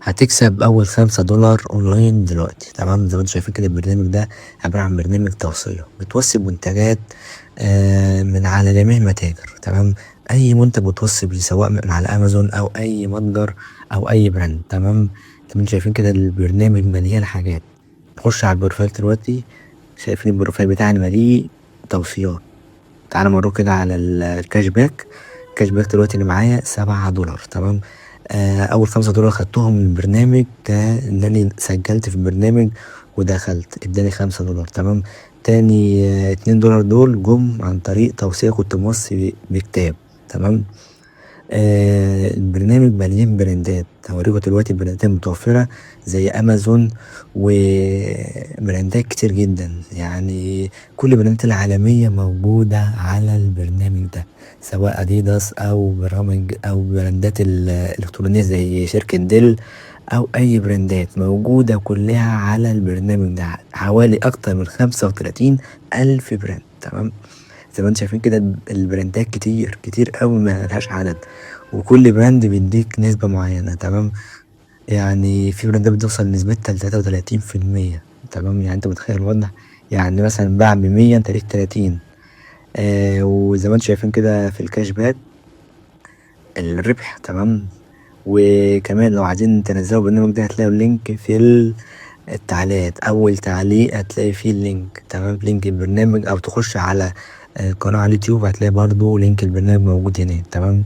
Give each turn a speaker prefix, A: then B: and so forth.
A: هتكسب أول $5 أونلاين دلوقتي. تمام، زي ما انتوا شايفين كده البرنامج ده عبارة عن برنامج توصية، بتوصي منتجات من على جميع المتاجر. تمام، أي منتج بتوصي بيه سواء من على أمازون أو أي متجر أو أي براند. تمام، زي ما انتوا شايفين كده البرنامج مليان حاجات. نخش على البروفايل دلوقتي، شايفين البروفايل بتاعنا مليه توصيات. تعالى نروح كده على الكاش باك. الكاش باك دلوقتي اللي معايا $7. تمام، أول $5 خدتهم من البرنامج ده، إنني سجلت في البرنامج ودخلت اداني $5. تمام، تاني $2 دول جم عن طريق توصية كنت موصي بكتاب. تمام، البرنامج مليان براندات، هوريكوا دلوقتي البراندات المتوفرة زي أمازون وبراندات كتير جدا. يعني كل البراندات العالمية موجودة على البرنامج ده، سواء أديداس أو برامج أو براندات الإلكترونية زي شركة ديل أو أي براندات موجودة كلها على البرنامج ده، حوالي أكتر من 35,000 براند. تمام، زي ما انتم شايفين كده البراندات كتير كتير أوي ملهاش عدد، وكل براند بيديك نسبة معينة. تمام، يعني في براندات بتوصل لنسبتها ل33%. تمام، يعني انت متخيل الوضع؟ يعني مثلا باع ب100 انت ليك 30. وزي ما انتم شايفين كده في الكاش باك الربح. تمام، وكمان لو عايزين تنزلوا البرنامج ده هتلاقوا اللينك في التعليقات، أول تعليق هتلاقي فيه اللينك. تمام، لينك البرنامج، أو تخش على قناة على اليوتيوب هتلاقي برضو لينك البرنامج موجود هناك. تمام،